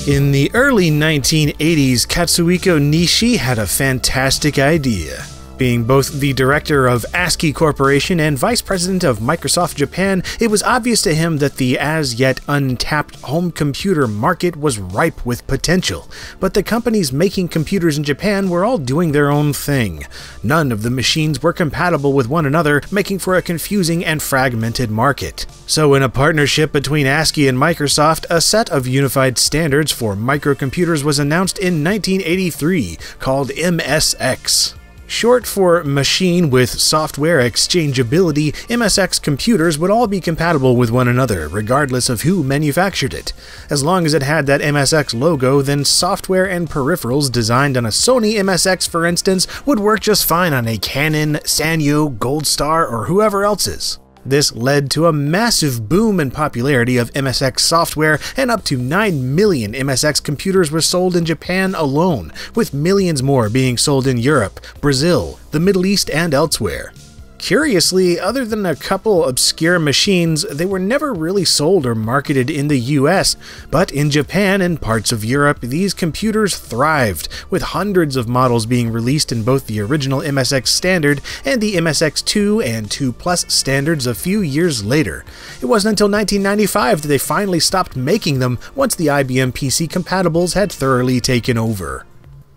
In the early 1980s, Katsuhiko Nishi had a fantastic idea. Being both the director of ASCII Corporation and vice president of Microsoft Japan, it was obvious to him that the as-yet untapped home computer market was ripe with potential. But the companies making computers in Japan were all doing their own thing. None of the machines were compatible with one another, making for a confusing and fragmented market. So in a partnership between ASCII and Microsoft, a set of unified standards for microcomputers was announced in 1983, called MSX. Short for Machine with Software Exchangeability, MSX computers would all be compatible with one another, regardless of who manufactured it. As long as it had that MSX logo, then software and peripherals designed on a Sony MSX, for instance, would work just fine on a Canon, Sanyo, Goldstar, or whoever else's. This led to a massive boom in popularity of MSX software, and up to 9 million MSX computers were sold in Japan alone, with millions more being sold in Europe, Brazil, the Middle East, and elsewhere. Curiously, other than a couple obscure machines, they were never really sold or marketed in the US, but in Japan and parts of Europe, these computers thrived, with hundreds of models being released in both the original MSX standard and the MSX2 and 2 Plus standards a few years later. It wasn't until 1995 that they finally stopped making them once the IBM PC compatibles had thoroughly taken over.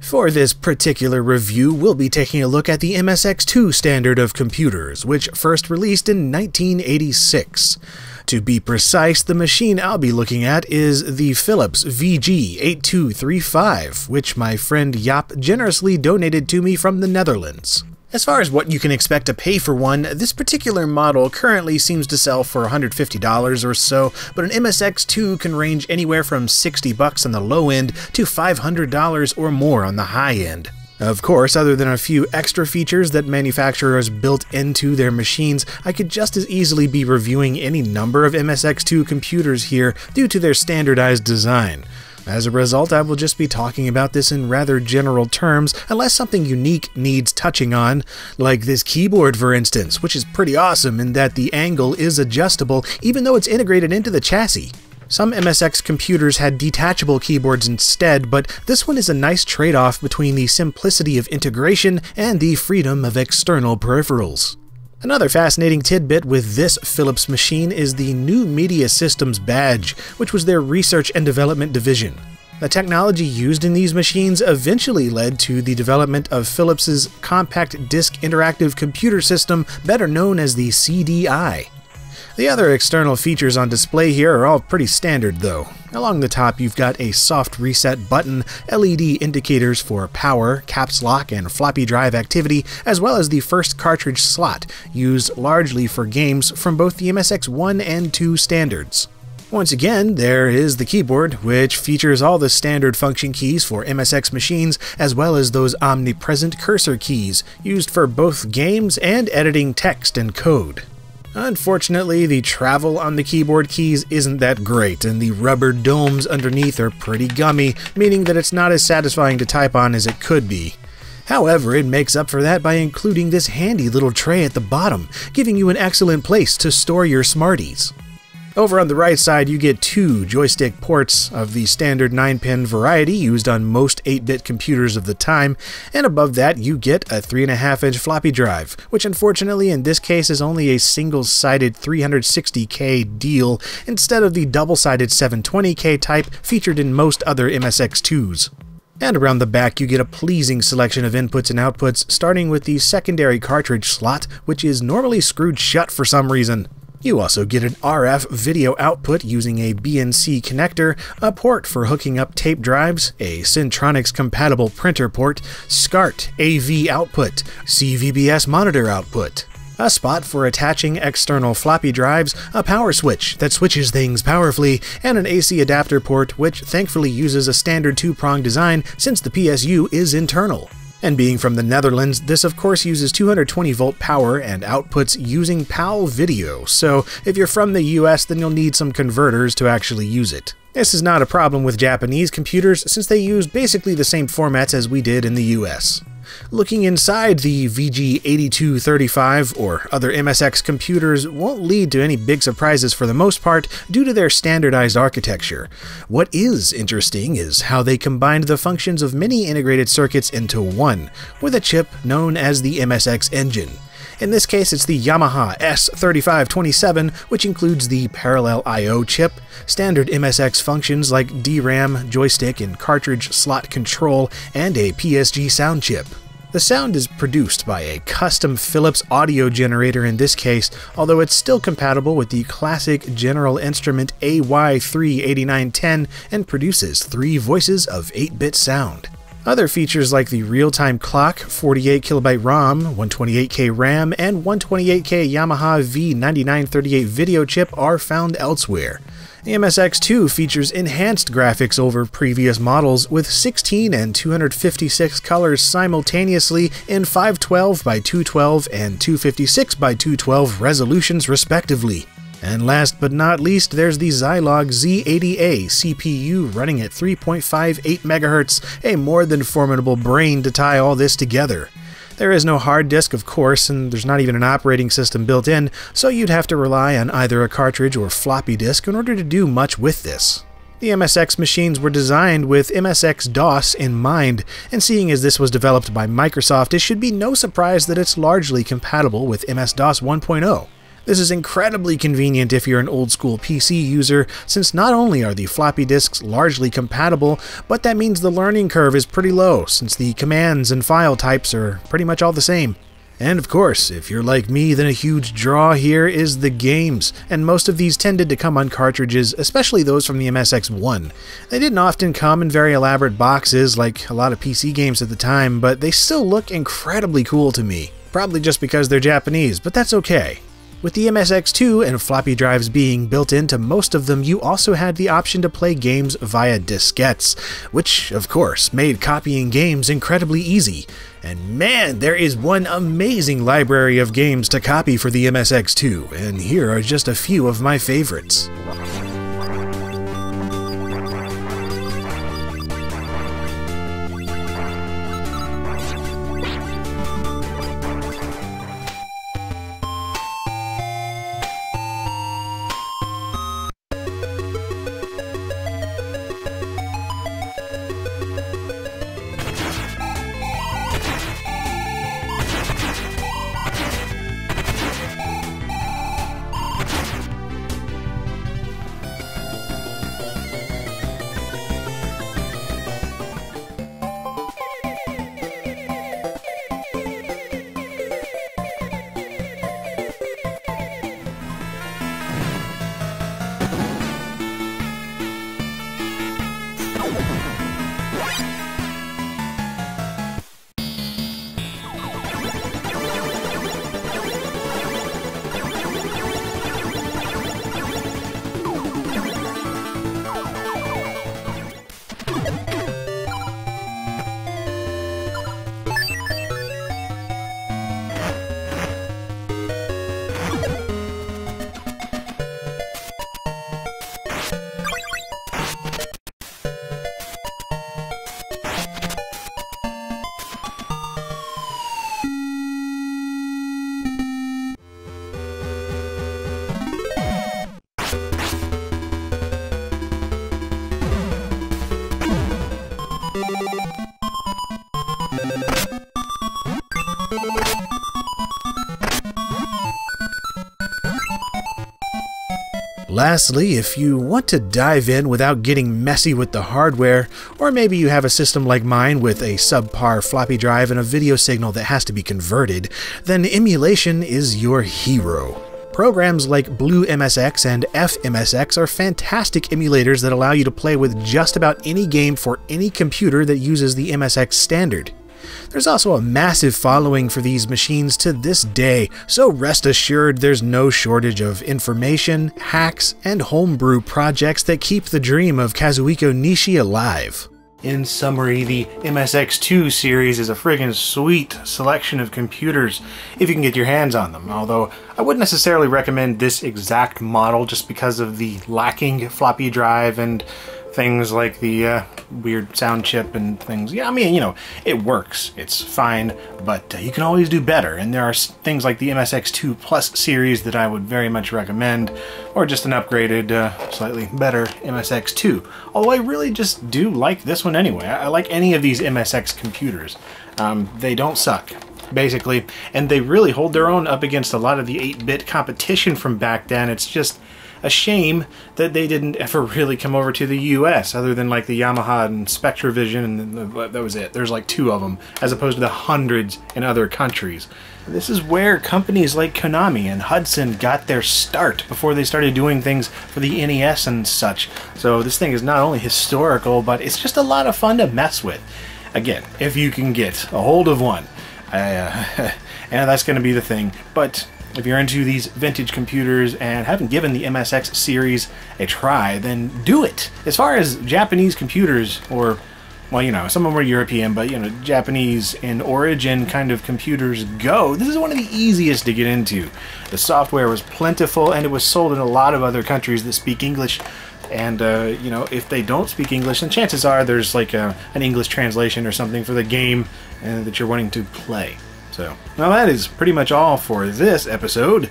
For this particular review, we'll be taking a look at the MSX2 standard of computers, which first released in 1986. To be precise, the machine I'll be looking at is the Philips VG8235, which my friend Jaap generously donated to me from the Netherlands. As far as what you can expect to pay for one, this particular model currently seems to sell for $150 or so, but an MSX2 can range anywhere from $60 on the low end to $500 or more on the high end. Of course, other than a few extra features that manufacturers built into their machines, I could just as easily be reviewing any number of MSX2 computers here due to their standardized design. As a result, I will just be talking about this in rather general terms, unless something unique needs touching on, like this keyboard for instance, which is pretty awesome in that the angle is adjustable even though it's integrated into the chassis. Some MSX computers had detachable keyboards instead, but this one is a nice trade-off between the simplicity of integration and the freedom of external peripherals. Another fascinating tidbit with this Philips machine is the New Media Systems badge, which was their research and development division. The technology used in these machines eventually led to the development of Philips's compact disc interactive computer system, better known as the CDI. The other external features on display here are all pretty standard though. Along the top you've got a soft reset button, LED indicators for power, caps lock, and floppy drive activity, as well as the first cartridge slot, used largely for games from both the MSX1 and 2 standards. Once again, there is the keyboard, which features all the standard function keys for MSX machines, as well as those omnipresent cursor keys, used for both games and editing text and code. Unfortunately, the travel on the keyboard keys isn't that great, and the rubber domes underneath are pretty gummy, meaning that it's not as satisfying to type on as it could be. However, it makes up for that by including this handy little tray at the bottom, giving you an excellent place to store your Smarties. Over on the right side, you get 2 joystick ports of the standard 9-pin variety used on most 8-bit computers of the time, and above that you get a 3.5-inch floppy drive, which unfortunately in this case is only a single-sided 360K deal instead of the double-sided 720K type featured in most other MSX2s. And around the back you get a pleasing selection of inputs and outputs, starting with the secondary cartridge slot, which is normally screwed shut for some reason. You also get an RF video output using a BNC connector, a port for hooking up tape drives, a Centronics compatible printer port, SCART AV output, CVBS monitor output, a spot for attaching external floppy drives, a power switch that switches things powerfully, and an AC adapter port which thankfully uses a standard 2-prong design since the PSU is internal. And being from the Netherlands, this of course uses 220-volt power and outputs using PAL video, so if you're from the US then you'll need some converters to actually use it. This is not a problem with Japanese computers since they use basically the same formats as we did in the US. Looking inside the VG8235 or other MSX computers won't lead to any big surprises for the most part due to their standardized architecture. What is interesting is how they combined the functions of many integrated circuits into one, with a chip known as the MSX engine. In this case, it's the Yamaha S3527, which includes the parallel I/O chip, standard MSX functions like DRAM, joystick, and cartridge slot control, and a PSG sound chip. The sound is produced by a custom Philips audio generator in this case, although it's still compatible with the classic General Instrument AY38910 and produces 3 voices of 8-bit sound. Other features like the real-time clock, 48KB ROM, 128K RAM, and 128K Yamaha V9938 video chip are found elsewhere. The MSX2 features enhanced graphics over previous models with 16 and 256 colors simultaneously in 512x212 and 256x212 resolutions respectively. And last but not least, there's the Zilog Z80A CPU running at 3.58 MHz, a more than formidable brain to tie all this together. There is no hard disk, of course, and there's not even an operating system built in, so you'd have to rely on either a cartridge or floppy disk in order to do much with this. The MSX machines were designed with MSX-DOS in mind, and seeing as this was developed by Microsoft, it should be no surprise that it's largely compatible with MS-DOS 1.0. This is incredibly convenient if you're an old-school PC user, since not only are the floppy disks largely compatible, but that means the learning curve is pretty low, since the commands and file types are pretty much all the same. And of course, if you're like me, then a huge draw here is the games, and most of these tended to come on cartridges, especially those from the MSX1. They didn't often come in very elaborate boxes like a lot of PC games at the time, but they still look incredibly cool to me. Probably just because they're Japanese, but that's okay. With the MSX2 and floppy drives being built into most of them, you also had the option to play games via diskettes, which, of course, made copying games incredibly easy. And man, there is one amazing library of games to copy for the MSX2, and here are just a few of my favorites. Lastly, if you want to dive in without getting messy with the hardware, or maybe you have a system like mine with a subpar floppy drive and a video signal that has to be converted, then emulation is your hero. Programs like BlueMSX and FMSX are fantastic emulators that allow you to play with just about any game for any computer that uses the MSX standard. There's also a massive following for these machines to this day, so rest assured there's no shortage of information, hacks, and homebrew projects that keep the dream of Kazuhiko Nishi alive. In summary, the MSX2 series is a friggin' sweet selection of computers if you can get your hands on them, although I wouldn't necessarily recommend this exact model just because of the lacking floppy drive and things like the weird sound chip and things. Yeah, I mean, you know, it works. It's fine, but you can always do better. And there are things like the MSX2 Plus series that I would very much recommend, or just an upgraded, slightly better MSX2. Although I really just do like this one anyway. I like any of these MSX computers. They don't suck, basically, and they really hold their own up against a lot of the 8-bit competition from back then. It's just a shame that they didn't ever really come over to the US, other than like the Yamaha and Spectravision, and that was it. There's like 2 of them, as opposed to the hundreds in other countries. This is where companies like Konami and Hudson got their start before they started doing things for the NES and such. So this thing is not only historical, but it's just a lot of fun to mess with. Again, if you can get a hold of one. And that's going to be the thing. But if you're into these vintage computers and haven't given the MSX series a try, then do it. As far as Japanese computers, or, well, you know, some of them are European, but, you know, Japanese in origin kind of computers go, this is one of the easiest to get into. The software was plentiful, and it was sold in a lot of other countries that speak English. And, you know, if they don't speak English, then chances are there's like an English translation or something for the game that you're wanting to play. So, well, that is pretty much all for this episode.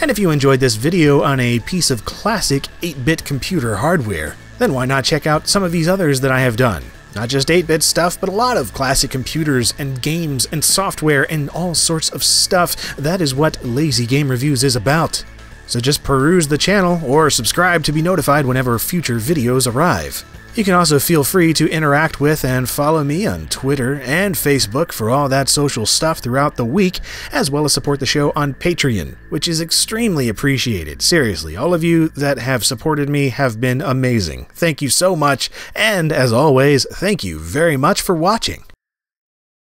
And if you enjoyed this video on a piece of classic 8-bit computer hardware, then why not check out some of these others that I have done? Not just 8-bit stuff, but a lot of classic computers and games and software and all sorts of stuff. That is what Lazy Game Reviews is about. So just peruse the channel or subscribe to be notified whenever future videos arrive. You can also feel free to interact with and follow me on Twitter and Facebook for all that social stuff throughout the week, as well as support the show on Patreon, which is extremely appreciated. Seriously, all of you that have supported me have been amazing. Thank you so much, and as always, thank you very much for watching.